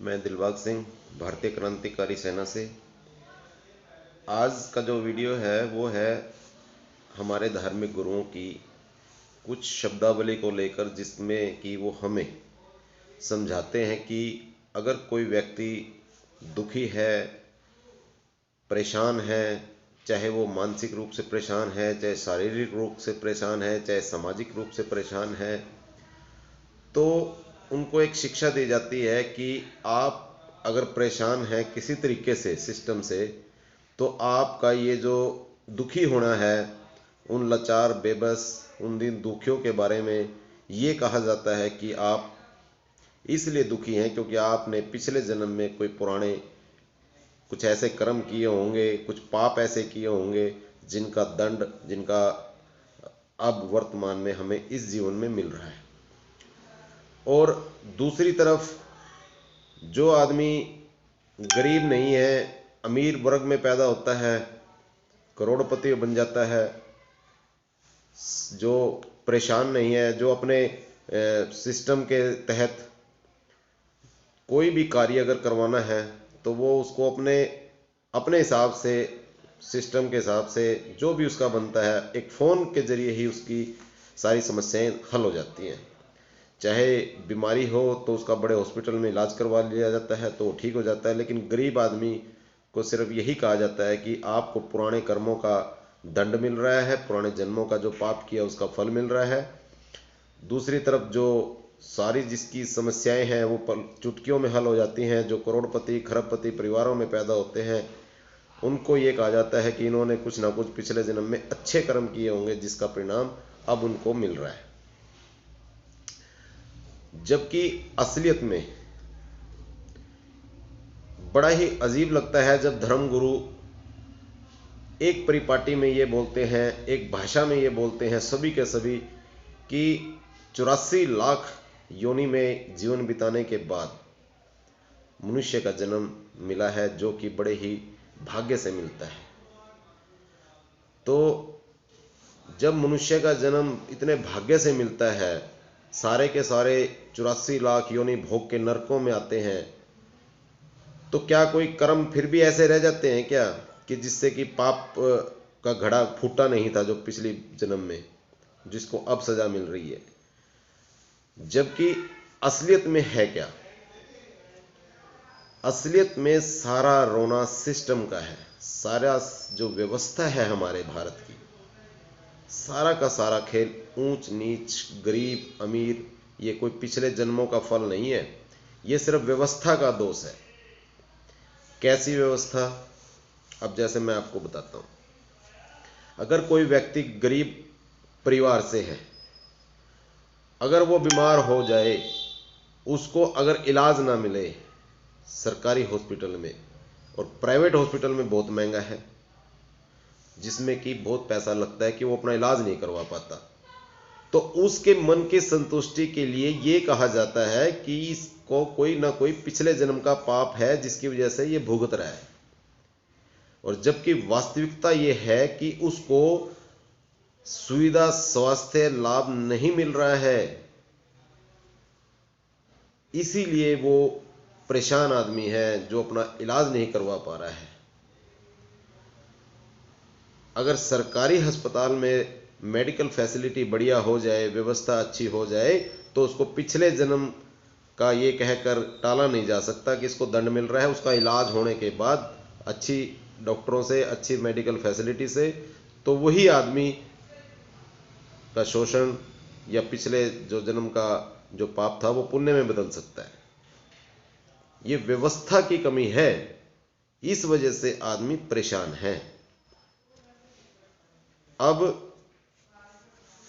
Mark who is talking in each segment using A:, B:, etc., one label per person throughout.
A: मैं दिलबाग सिंह, भारतीय क्रांतिकारी सेना से। आज का जो वीडियो है वो है हमारे धार्मिक गुरुओं की कुछ शब्दावली को लेकर, जिसमें कि वो हमें समझाते हैं कि अगर कोई व्यक्ति दुखी है, परेशान है, चाहे वो मानसिक रूप से परेशान है, चाहे शारीरिक रूप से परेशान है, चाहे सामाजिक रूप से परेशान है, तो उनको एक शिक्षा दी जाती है कि आप अगर परेशान हैं किसी तरीके से सिस्टम से, तो आपका ये जो दुखी होना है, उन लाचार बेबस उन दिन दुखियों के बारे में ये कहा जाता है कि आप इसलिए दुखी हैं क्योंकि आपने पिछले जन्म में कोई पुराने कुछ ऐसे कर्म किए होंगे, कुछ पाप ऐसे किए होंगे जिनका दंड, जिनका अब वर्तमान में हमें इस जीवन में मिल रहा है। और दूसरी तरफ जो आदमी गरीब नहीं है, अमीर वर्ग में पैदा होता है, करोड़पति बन जाता है, जो परेशान नहीं है, जो अपने सिस्टम के तहत कोई भी कार्य अगर करवाना है तो वो उसको अपने अपने हिसाब से, सिस्टम के हिसाब से जो भी उसका बनता है, एक फ़ोन के जरिए ही उसकी सारी समस्याएं हल हो जाती हैं। चाहे बीमारी हो तो उसका बड़े हॉस्पिटल में इलाज करवा लिया जाता है तो ठीक हो जाता है, लेकिन गरीब आदमी को सिर्फ यही कहा जाता है कि आपको पुराने कर्मों का दंड मिल रहा है, पुराने जन्मों का जो पाप किया उसका फल मिल रहा है। दूसरी तरफ जो सारी जिसकी समस्याएं हैं वो चुटकियों में हल हो जाती हैं। जो करोड़पति खरबपति परिवारों में पैदा होते हैं उनको ये कहा जाता है कि इन्होंने कुछ ना कुछ पिछले जन्म में अच्छे कर्म किए होंगे, जिसका परिणाम अब उनको मिल रहा है। जबकि असलियत में बड़ा ही अजीब लगता है जब धर्मगुरु एक परिपाटी में ये बोलते हैं, एक भाषा में ये बोलते हैं सभी के सभी, कि 84 लाख योनि में जीवन बिताने के बाद मनुष्य का जन्म मिला है, जो कि बड़े ही भाग्य से मिलता है। तो जब मनुष्य का जन्म इतने भाग्य से मिलता है, सारे के सारे 84 लाख योनि भोग के नरकों में आते हैं, तो क्या कोई कर्म फिर भी ऐसे रह जाते हैं क्या कि जिससे कि पाप का घड़ा फूटा नहीं था जो पिछली जन्म में, जिसको अब सजा मिल रही है? जबकि असलियत में है क्या? असलियत में सारा रोना सिस्टम का है। सारा जो व्यवस्था है हमारे भारत की, सारा का सारा खेल ऊंच नीच, गरीब अमीर, ये कोई पिछले जन्मों का फल नहीं है, ये सिर्फ व्यवस्था का दोष है। कैसी व्यवस्था? अब जैसे मैं आपको बताता हूं, अगर कोई व्यक्ति गरीब परिवार से है, अगर वो बीमार हो जाए, उसको अगर इलाज ना मिले सरकारी हॉस्पिटल में, और प्राइवेट हॉस्पिटल में बहुत महंगा है, जिसमें कि बहुत पैसा लगता है कि वो अपना इलाज नहीं करवा पाता, तो उसके मन की संतुष्टि के लिए ये कहा जाता है कि इसको कोई ना कोई पिछले जन्म का पाप है जिसकी वजह से ये भुगत रहा है। और जबकि वास्तविकता ये है कि उसको सुविधा, स्वास्थ्य लाभ नहीं मिल रहा है, इसीलिए वो परेशान आदमी है जो अपना इलाज नहीं करवा पा रहा है। अगर सरकारी अस्पताल में मेडिकल फैसिलिटी बढ़िया हो जाए, व्यवस्था अच्छी हो जाए, तो उसको पिछले जन्म का ये कहकर टाला नहीं जा सकता कि इसको दंड मिल रहा है। उसका इलाज होने के बाद अच्छी डॉक्टरों से, अच्छी मेडिकल फैसिलिटी से, तो वही आदमी का शोषण या पिछले जो जन्म का जो पाप था वो पुण्य में बदल सकता है। ये व्यवस्था की कमी है, इस वजह से आदमी परेशान है। अब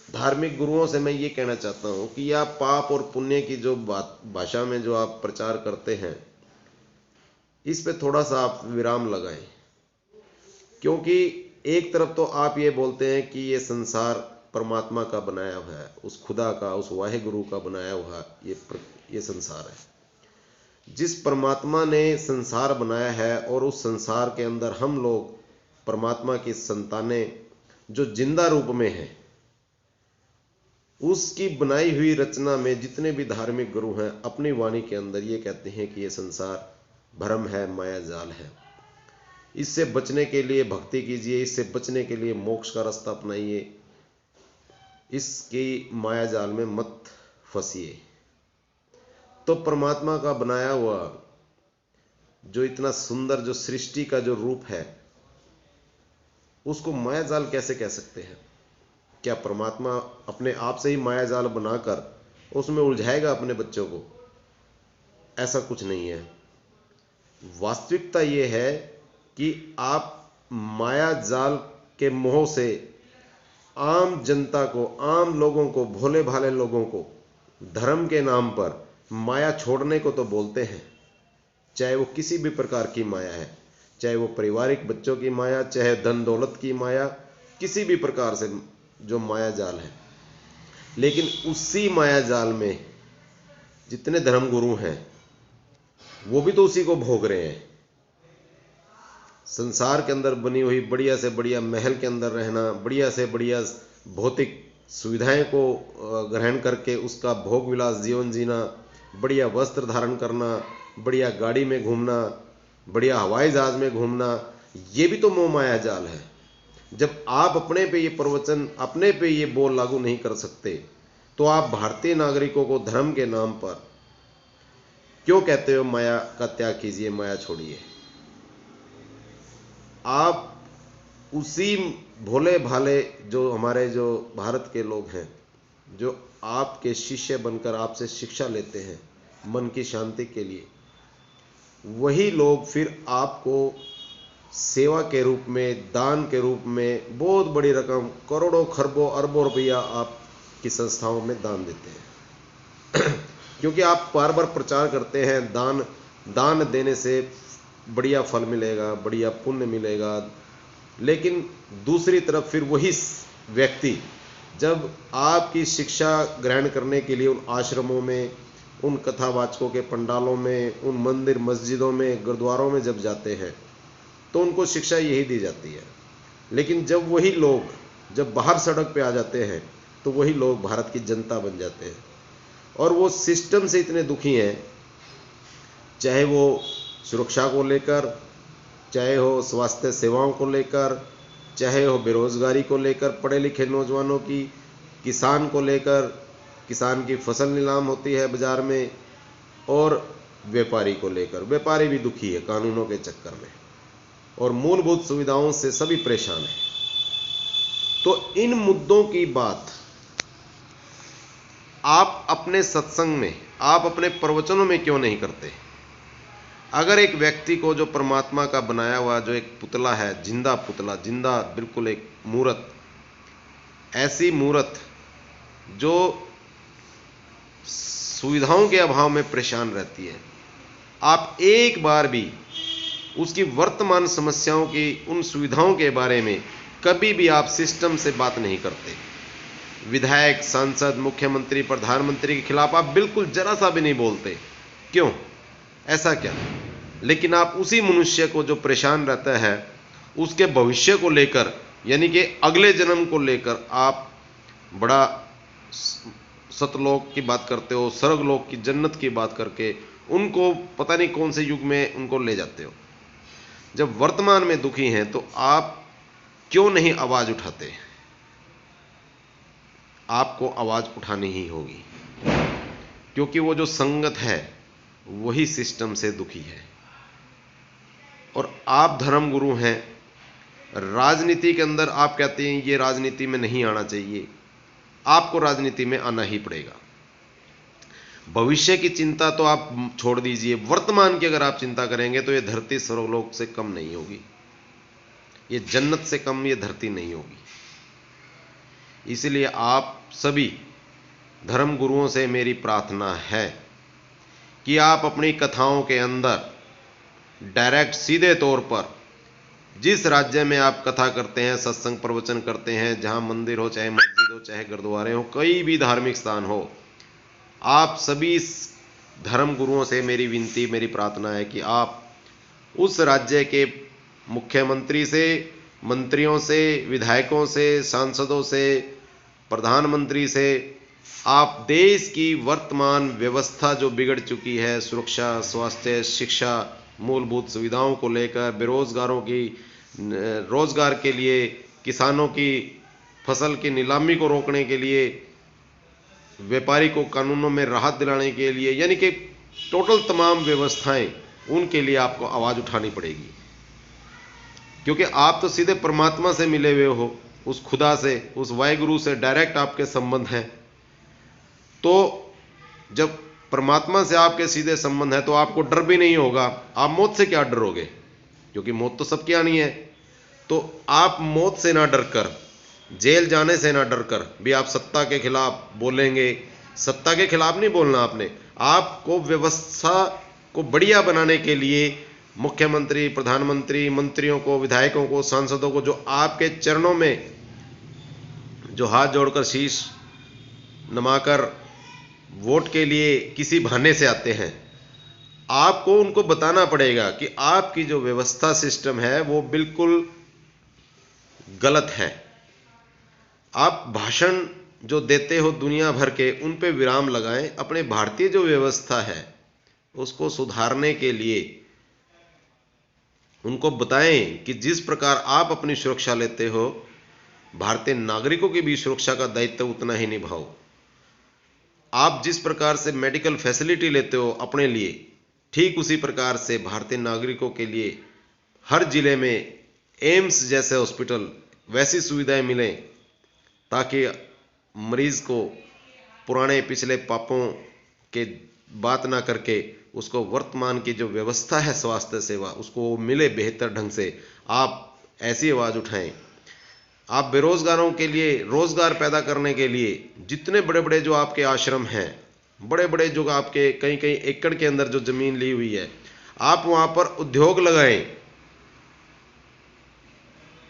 A: धार्मिक गुरुओं से मैं ये कहना चाहता हूं कि आप पाप और पुण्य की जो बात भाषा में जो आप प्रचार करते हैं, इस पे थोड़ा सा आप विराम लगाएं। क्योंकि एक तरफ तो आप ये बोलते हैं कि ये संसार परमात्मा का बनाया हुआ है, उस खुदा का, उस वाहिगुरु का बनाया हुआ ये संसार है। जिस परमात्मा ने संसार बनाया है और उस संसार के अंदर हम लोग परमात्मा की संतानें जो जिंदा रूप में हैं, उसकी बनाई हुई रचना में जितने भी धार्मिक गुरु हैं अपनी वाणी के अंदर ये कहते हैं कि ये संसार भ्रम है, माया जाल है, इससे बचने के लिए भक्ति कीजिए, इससे बचने के लिए मोक्ष का रास्ता अपनाइए, इसकी माया जाल में मत फंसिए। तो परमात्मा का बनाया हुआ जो इतना सुंदर जो सृष्टि का जो रूप है उसको माया जाल कैसे कह सकते हैं? क्या परमात्मा अपने आप से ही माया जाल बनाकर उसमें उलझाएगा अपने बच्चों को? ऐसा कुछ नहीं है। वास्तविकता यह है कि आप माया जाल के मोह से आम जनता को, आम लोगों को, भोले भाले लोगों को धर्म के नाम पर माया छोड़ने को तो बोलते हैं, चाहे वो किसी भी प्रकार की माया है, चाहे वो पारिवारिक बच्चों की माया, चाहे धन दौलत की माया, किसी भी प्रकार से जो माया जाल है। लेकिन उसी माया जाल में जितने धर्म गुरु हैं वो भी तो उसी को भोग रहे हैं। संसार के अंदर बनी हुई बढ़िया से बढ़िया महल के अंदर रहना, बढ़िया से बढ़िया भौतिक सुविधाएं को ग्रहण करके उसका भोग विलास जीवन जीना, बढ़िया वस्त्र धारण करना, बढ़िया गाड़ी में घूमना, बढ़िया हवाई जहाज में घूमना, ये भी तो मोह माया जाल है। जब आप अपने पे ये प्रवचन, अपने पे ये बोल लागू नहीं कर सकते तो आप भारतीय नागरिकों को धर्म के नाम पर क्यों कहते हो माया का त्याग कीजिए, माया छोड़िए? आप उसी भोले भाले जो हमारे जो भारत के लोग हैं, जो आपके शिष्य बनकर आपसे शिक्षा लेते हैं मन की शांति के लिए, वही लोग फिर आपको सेवा के रूप में, दान के रूप में बहुत बड़ी रकम, करोड़ों खरबों अरबों रुपया आपकी संस्थाओं में दान देते हैं क्योंकि आप बार बार प्रचार करते हैं दान देने से बढ़िया फल मिलेगा, बढ़िया पुण्य मिलेगा। लेकिन दूसरी तरफ फिर वही व्यक्ति जब आपकी शिक्षा ग्रहण करने के लिए उन आश्रमों में, उन कथावाचकों के पंडालों में, उन मंदिर मस्जिदों में, गुरुद्वारों में जब जाते हैं तो उनको शिक्षा यही दी जाती है। लेकिन जब वही लोग जब बाहर सड़क पे आ जाते हैं तो वही लोग भारत की जनता बन जाते हैं और वो सिस्टम से इतने दुखी हैं, चाहे वो सुरक्षा को लेकर, चाहे हो स्वास्थ्य सेवाओं को लेकर, चाहे हो बेरोजगारी को लेकर, पढ़े लिखे नौजवानों की, किसान को लेकर, किसान की फसल नीलाम होती है बाजार में, और व्यापारी को लेकर, व्यापारी भी दुखी है कानूनों के चक्कर में, और मूलभूत सुविधाओं से सभी परेशान हैं। तो इन मुद्दों की बात आप अपने सत्संग में, आप अपने प्रवचनों में क्यों नहीं करते? अगर एक व्यक्ति को जो परमात्मा का बनाया हुआ जो एक पुतला है, जिंदा पुतला, जिंदा बिल्कुल एक मूर्त, ऐसी मूर्त जो सुविधाओं के अभाव में परेशान रहती है, आप एक बार भी उसकी वर्तमान समस्याओं की, उन सुविधाओं के बारे में कभी भी आप सिस्टम से बात नहीं करते। विधायक, सांसद, मुख्यमंत्री, प्रधानमंत्री के खिलाफ आप बिल्कुल जरा सा भी नहीं बोलते। क्यों? ऐसा क्या? लेकिन आप उसी मनुष्य को जो परेशान रहता है उसके भविष्य को लेकर, यानी कि अगले जन्म को लेकर आप बड़ा सतलोक की बात करते हो, स्वर्गलोक की, जन्नत की बात करके उनको पता नहीं कौन से युग में उनको ले जाते हो। जब वर्तमान में दुखी हैं तो आप क्यों नहीं आवाज उठाते? आपको आवाज उठानी ही होगी, क्योंकि वो जो संगत है वही सिस्टम से दुखी है। और आप धर्म गुरु हैं, राजनीति के अंदर आप कहते हैं ये राजनीति में नहीं आना चाहिए, आपको राजनीति में आना ही पड़ेगा। भविष्य की चिंता तो आप छोड़ दीजिए, वर्तमान की अगर आप चिंता करेंगे तो ये धरती स्वर्गलोक से कम नहीं होगी, ये जन्नत से कम ये धरती नहीं होगी। इसलिए आप सभी धर्म गुरुओं से मेरी प्रार्थना है कि आप अपनी कथाओं के अंदर डायरेक्ट, सीधे तौर पर जिस राज्य में आप कथा करते हैं, सत्संग प्रवचन करते हैं, जहां मंदिर हो, चाहे मस्जिद हो, चाहे गुरुद्वारे हो, कोई भी धार्मिक स्थान हो, आप सभी धर्म गुरुओं से मेरी विनती, मेरी प्रार्थना है कि आप उस राज्य के मुख्यमंत्री से, मंत्रियों से, विधायकों से, सांसदों से, प्रधानमंत्री से आप देश की वर्तमान व्यवस्था जो बिगड़ चुकी है, सुरक्षा, स्वास्थ्य, शिक्षा, मूलभूत सुविधाओं को लेकर, बेरोजगारों की रोजगार के लिए, किसानों की फसल की नीलामी को रोकने के लिए, व्यापारी को कानूनों में राहत दिलाने के लिए, यानी कि टोटल तमाम व्यवस्थाएं, उनके लिए आपको आवाज उठानी पड़ेगी। क्योंकि आप तो सीधे परमात्मा से मिले हुए हो, उस खुदा से, उस वाहिगुरु से डायरेक्ट आपके संबंध हैं। तो जब परमात्मा से आपके सीधे संबंध है तो आपको डर भी नहीं होगा। आप मौत से क्या डरोगे, क्योंकि मौत तो सबकी आनी है। तो आप मौत से ना डर कर, जेल जाने से ना डर कर भी आप सत्ता के खिलाफ बोलेंगे। सत्ता के खिलाफ नहीं बोलना आपने, आपको व्यवस्था को बढ़िया बनाने के लिए मुख्यमंत्री, प्रधानमंत्री, मंत्रियों को, विधायकों को, सांसदों को, जो आपके चरणों में जो हाथ जोड़कर शीश नमाकर वोट के लिए किसी बहाने से आते हैं, आपको उनको बताना पड़ेगा कि आपकी जो व्यवस्था सिस्टम है वो बिल्कुल गलत है। आप भाषण जो देते हो दुनिया भर के, उन पे विराम लगाएं। अपने भारतीय जो व्यवस्था है उसको सुधारने के लिए उनको बताएं कि जिस प्रकार आप अपनी सुरक्षा लेते हो, भारतीय नागरिकों की भी सुरक्षा का दायित्व उतना ही निभाओ। आप जिस प्रकार से मेडिकल फैसिलिटी लेते हो अपने लिए, ठीक उसी प्रकार से भारतीय नागरिकों के लिए हर जिले में एम्स जैसे हॉस्पिटल, वैसी सुविधाएं मिलें ताकि मरीज को पुराने पिछले पापों के बात ना करके उसको वर्तमान की जो व्यवस्था है स्वास्थ्य सेवा, उसको मिले बेहतर ढंग से। आप ऐसी आवाज उठाएं। आप बेरोजगारों के लिए रोजगार पैदा करने के लिए जितने बड़े बड़े जो आपके आश्रम हैं, बड़े बड़े जो आपके कई कई एकड़ के अंदर जो जमीन ली हुई है, आप वहां पर उद्योग लगाएं।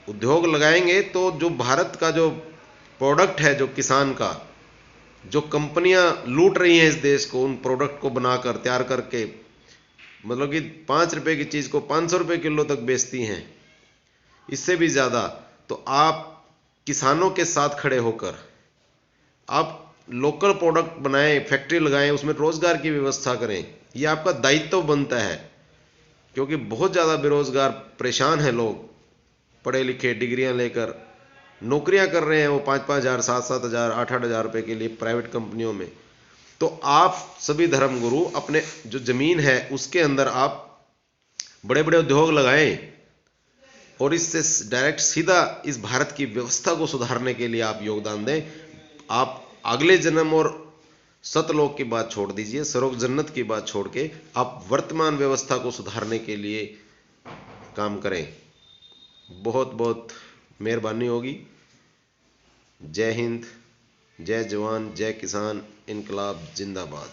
A: उद्योग लगाएंगे तो जो भारत का जो प्रोडक्ट है, जो किसान का, जो कंपनियां लूट रही हैं इस देश को, उन प्रोडक्ट को बनाकर तैयार करके, मतलब कि 5 रुपए की चीज को 500 रुपए किलो तक बेचती हैं, इससे भी ज्यादा। तो आप किसानों के साथ खड़े होकर आप लोकल प्रोडक्ट बनाएं, फैक्ट्री लगाएं, उसमें रोजगार की व्यवस्था करें। यह आपका दायित्व बनता है, क्योंकि बहुत ज्यादा बेरोजगार परेशान हैं लोग। पढ़े लिखे, डिग्रियां लेकर नौकरियां कर रहे हैं, वो 5-5 हजार, 7-7 हजार, 8-8 हजार रुपए के लिए प्राइवेट कंपनियों में। तो आप सभी धर्मगुरु अपने जो जमीन है उसके अंदर आप बड़े बड़े उद्योग लगाएं और इससे डायरेक्ट सीधा इस भारत की व्यवस्था को सुधारने के लिए आप योगदान दें। आप अगले जन्म और सतलोक की बात छोड़ दीजिए, सरोग जन्नत की बात छोड़ के आप वर्तमान व्यवस्था को सुधारने के लिए काम करें। बहुत बहुत मेहरबानी होगी। जय हिंद, जय जवान, जय किसान, इनकलाब जिंदाबाद।